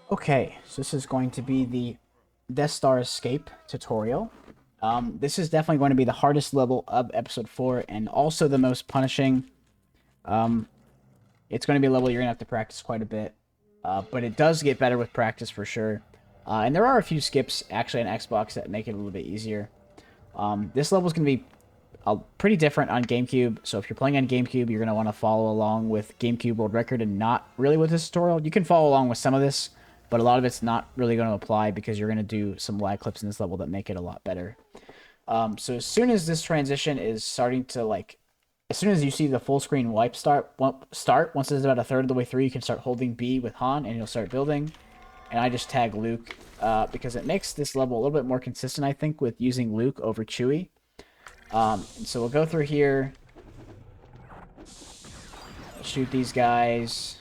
Okay, so this is going to be the Death Star Escape tutorial. This is definitely going to be the hardest level of Episode 4 and also the most punishing. Um, it's going to be a level you're going to have to practice quite a bit, but it does get better with practice for sure. And there are a few skips actually on Xbox that make it a little bit easier. This level is going to be pretty different on GameCube, so if you're playing on GameCube, you're going to want to follow along with GameCube World Record and not really with this tutorial. You can follow along with some of this, but a lot of it's not really going to apply because you're going to do some lag clips in this level that make it a lot better. So as soon as this transition is starting to as soon as you see the full screen wipe start, once it's about a third of the way through, you can start holding B with Han and you'll start building. And I just tag Luke because it makes this level a little bit more consistent, I think, with using Luke over Chewie. And so we'll go through here, shoot these guys,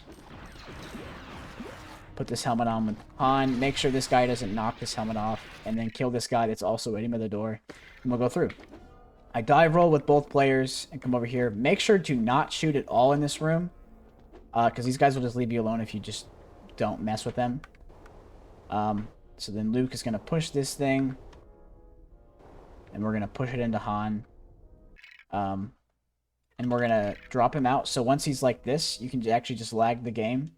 put this helmet on with Han, make sure this guy doesn't knock this helmet off, and then kill this guy that's also waiting by the door, and we'll go through. I dive roll with both players and come over here. Make sure to not shoot at all in this room, because these guys will just leave you alone if you just don't mess with them. So then Luke is going to push this thing, and we're going to push it into Han. And we're going to drop him out. So once he's like this, you can actually just lag the game.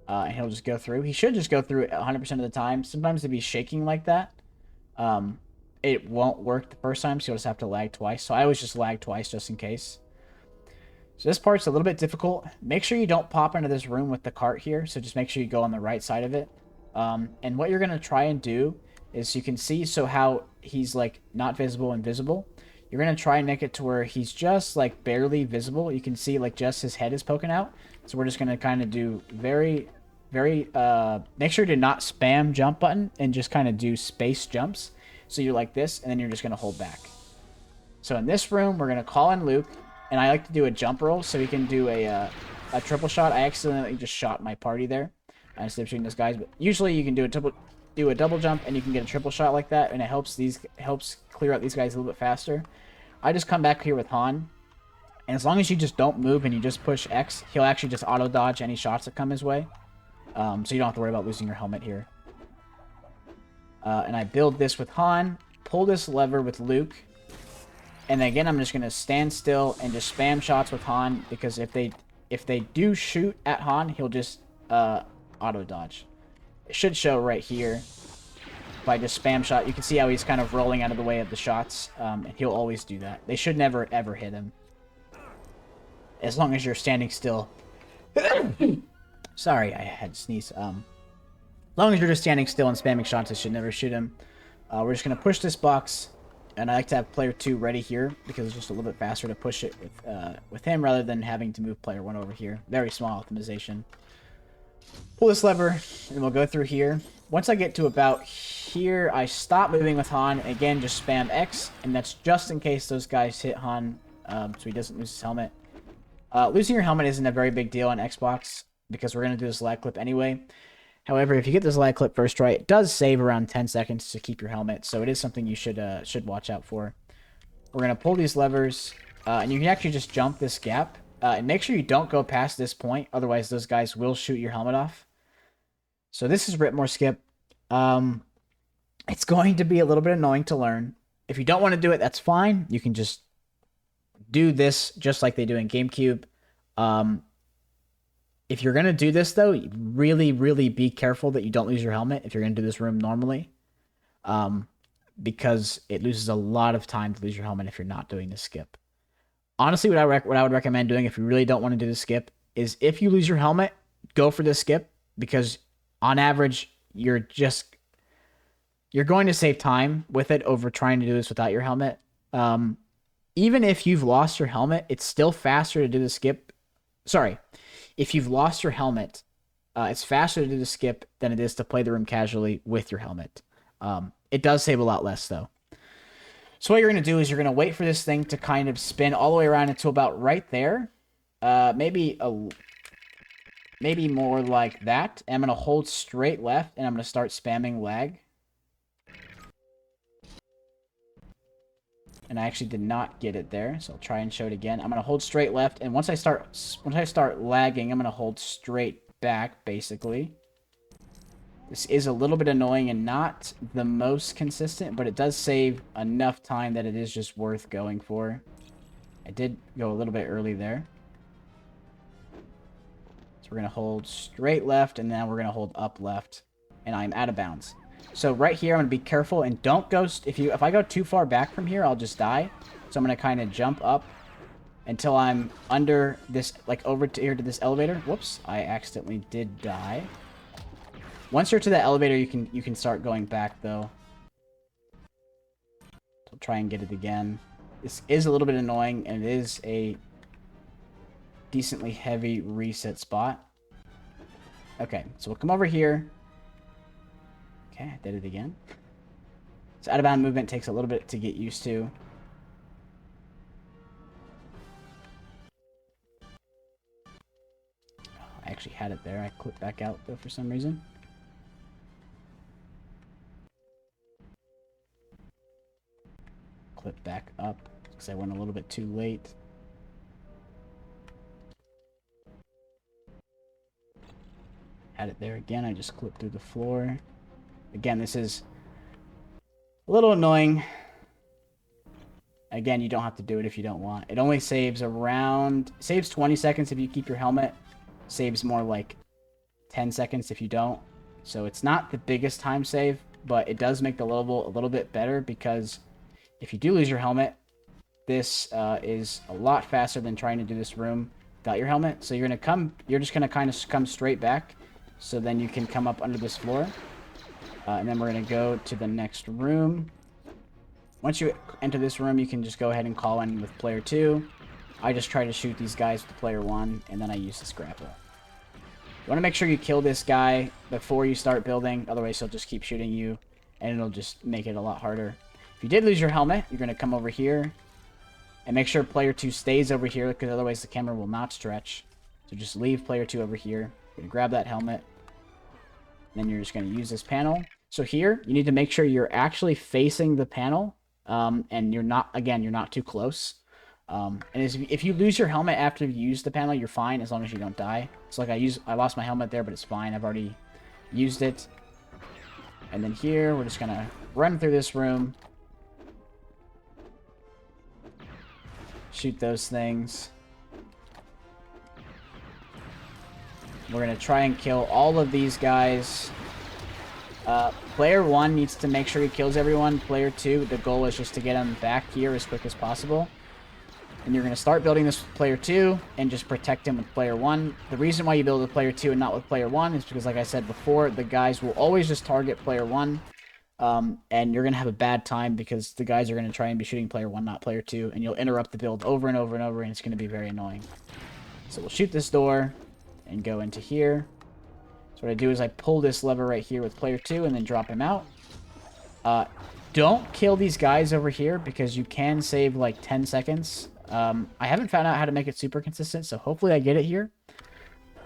And he'll just go through. He should just go through it 100% of the time. Sometimes if he's shaking like that, it won't work the first time, so you'll just have to lag twice. So I always just lag twice just in case. So this part's a little bit difficult. Make sure you don't pop into this room with the cart here. So just make sure you go on the right side of it. And what you're going to try and do is you can see how he's like not visible and visible. You're going to try and make it to where he's just like barely visible. You can see like just his head is poking out. So we're just going to kind of do very make sure to not spam jump button and just kind of do space jumps. So you're like this, and then you're just going to hold back. So in this room, we're going to call in Luke, and I like to do a jump roll so we can do a triple shot. I accidentally just shot my party there instead of shooting those guys, but usually you can do a double jump and you can get a triple shot like that, and it helps clear out these guys a little bit faster. I just come back here with Han, and as long as you just don't move and you just push X, he'll actually just auto dodge any shots that come his way. So you don't have to worry about losing your helmet here. And I build this with Han, pull this lever with Luke, and then again I'm just gonna stand still and just spam shots with Han, because if they do shoot at Han, he'll just auto dodge. It should show right here. If I just spam shot, you can see how he's kind of rolling out of the way of the shots, and he'll always do that. They should never ever hit him, as long as you're standing still. Sorry, I had to sneeze. As long as you're just standing still and spamming shots, it should never shoot him. We're just going to push this box, and I like to have player 2 ready here, because it's just a little bit faster to push it with him, rather than having to move player 1 over here. Very small optimization. Pull this lever, and we'll go through here. Once I get to about here, I stop moving with Han, and again, just spam X, and that's just in case those guys hit Han, so he doesn't lose his helmet. Losing your helmet isn't a very big deal on Xbox, because we're going to do this lag clip anyway. However, if you get this lag clip first try, it does save around 10 seconds to keep your helmet, so it is something you should watch out for. We're going to pull these levers, and you can actually just jump this gap, and make sure you don't go past this point, otherwise those guys will shoot your helmet off. So this is Ripmore Skip. It's going to be a little bit annoying to learn. If you don't want to do it, that's fine. You can just do this just like they do in GameCube. If you're going to do this, though, really, really be careful that you don't lose your helmet if you're going to do this room normally. Because it loses a lot of time to lose your helmet if you're not doing this skip. Honestly, what I would recommend doing if you really don't want to do the skip is, if you lose your helmet, go for this skip, because on average, you're going to save time with it over trying to do this without your helmet. Even if you've lost your helmet, it's still faster to do the skip. Sorry. If you've lost your helmet, it's faster to do the skip than it is to play the room casually with your helmet. It does save a lot less, though. So what you're going to do is you're going to wait for this thing to kind of spin all the way around until about right there. Maybe more like that. And I'm going to hold straight left, and I'm going to start spamming lag. And I actually did not get it there, so I'll try and show it again. I'm going to hold straight left, and once I start lagging, I'm going to hold straight back, basically. This is a little bit annoying and not the most consistent, but it does save enough time that it is just worth going for. I did go a little bit early there. So we're going to hold straight left, and then we're going to hold up left. And I'm out of bounds. So right here, I'm going to be careful and don't go... If I go too far back from here, I'll just die. So I'm going to kind of jump up until I'm under this, like over to here to this elevator. Whoops, I accidentally did die. Once you're to the elevator, you can start going back, though. So try and get it again. This is a little bit annoying, and it is a decently heavy reset spot. Okay, so we'll come over here. Okay, I did it again. So out-of-bound movement takes a little bit to get used to. I actually had it there. I clipped back out, though, for some reason. Clip back up because I went a little bit too late. Had it there again. I just clipped through the floor. Again, this is a little annoying. Again, you don't have to do it if you don't want. It only saves around... Saves 20 seconds if you keep your helmet. Saves more like 10 seconds if you don't. So it's not the biggest time save, but it does make the level a little bit better because if you do lose your helmet, this is a lot faster than trying to do this room without your helmet. So you're just gonna kind of come straight back. So then you can come up under this floor. And then we're gonna go to the next room. Once you enter this room, you can just go ahead and call in with player 2. I just try to shoot these guys with player 1, and then I use this grapple. You want to make sure you kill this guy before you start building, otherwise he'll just keep shooting you, and it'll just make it a lot harder. If you did lose your helmet, you're going to come over here, and make sure player 2 stays over here, because otherwise the camera will not stretch. So just leave player 2 over here. You're going to grab that helmet, and then you're just going to use this panel. So here, you need to make sure you're actually facing the panel, and you're not too close. And if you lose your helmet after you've used the panel, you're fine as long as you don't die. So like I lost my helmet there, but it's fine. I've already used it. And then here, we're just gonna run through this room. Shoot those things. We're gonna try and kill all of these guys. Player 1 needs to make sure he kills everyone. Player 2, the goal is just to get him back here as quick as possible. And you're going to start building this with player 2 and just protect him with player 1. The reason why you build with player 2 and not with player 1 is because, like I said before, the guys will always just target player 1. And you're going to have a bad time because the guys are going to try and be shooting player 1, not player 2. And you'll interrupt the build over and over and over, and it's going to be very annoying. So we'll shoot this door and go into here. So what I do is I pull this lever right here with player 2 and then drop him out. Don't kill these guys over here because you can save like 10 seconds. I haven't found out how to make it super consistent, so hopefully I get it here.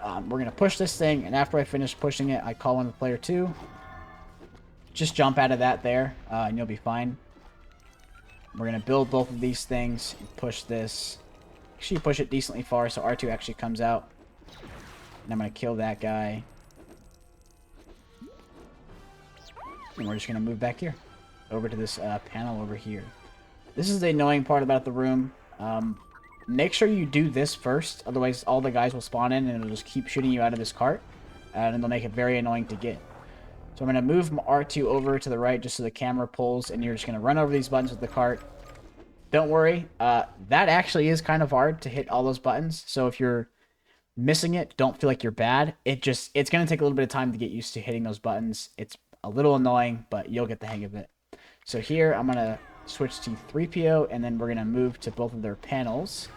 We're going to push this thing, and after I finish pushing it, I call in the player 2. Just jump out of that there, and you'll be fine. We're going to build both of these things and push this. Actually, push it decently far so R2 actually comes out. And I'm going to kill that guy. And we're just going to move back here. Over to this panel over here. This is the annoying part about the room. Make sure you do this first, otherwise all the guys will spawn in and it'll just keep shooting you out of this cart, and it'll make it very annoying to get. So I'm going to move R2 over to the right just so the camera pulls, and you're just going to run over these buttons with the cart. Don't worry, that actually is kind of hard to hit all those buttons, so if you're missing it, don't feel like you're bad. It's going to take a little bit of time to get used to hitting those buttons. It's a little annoying, but you'll get the hang of it. So here, I'm going to switch to 3PO, and then we're going to move to both of their panels.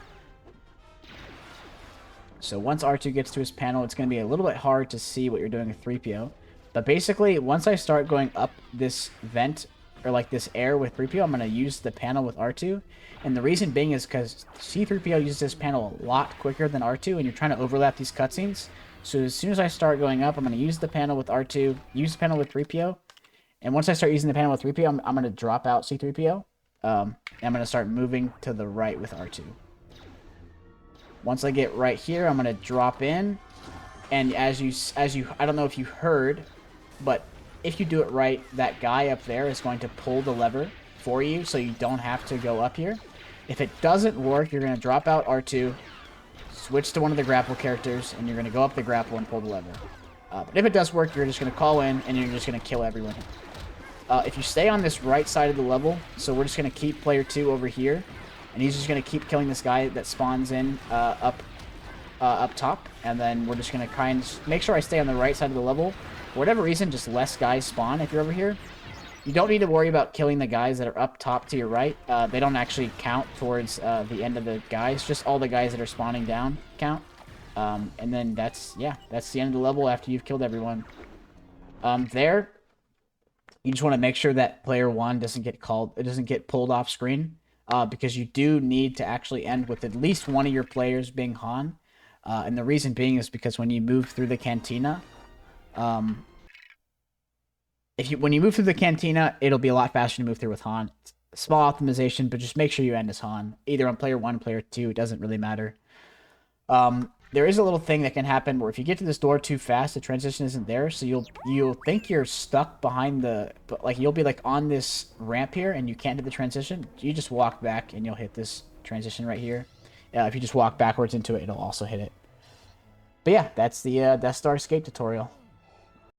So once R2 gets to his panel, it's going to be a little bit hard to see what you're doing with 3PO. But basically, once I start going up this vent, or like this air with 3PO, I'm going to use the panel with R2. And the reason being is because C3PO uses this panel a lot quicker than R2, and you're trying to overlap these cutscenes. So as soon as I start going up, I'm going to use the panel with R2, use the panel with 3PO. And once I start using the panel with 3PO, I'm going to drop out C3PO. And I'm going to start moving to the right with R2. Once I get right here, I'm going to drop in. And as you, I don't know if you heard, but if you do it right, that guy up there is going to pull the lever for you, so you don't have to go up here. If it doesn't work, you're going to drop out R2, switch to one of the grapple characters, and you're going to go up the grapple and pull the lever. But if it does work, you're just going to call in, and you're just going to kill everyone. If you stay on this right side of the level, so we're just going to keep player 2 over here, and he's just going to keep killing this guy that spawns in up top, and then we're just going to kind of make sure I stay on the right side of the level. For whatever reason, just less guys spawn if you're over here. You don't need to worry about killing the guys that are up top to your right. They don't actually count towards the end of the guys. Just all the guys that are spawning down count. And then that's the end of the level after you've killed everyone. There, you just want to make sure that player 1 doesn't get pulled off screen. Because you do need to actually end with at least one of your players being Han. And the reason being is because when you move through the cantina, when you move through the cantina, it'll be a lot faster to move through with Han. It's small optimization, but just make sure you end as Han. Either on player 1, player 2, it doesn't really matter. There is a little thing that can happen where if you get to this door too fast, the transition isn't there, so you'll think you're stuck behind you'll be like on this ramp here and you can't hit the transition. You just walk back and you'll hit this transition right here. If you just walk backwards into it, it'll also hit it. But yeah, that's the Death Star escape tutorial.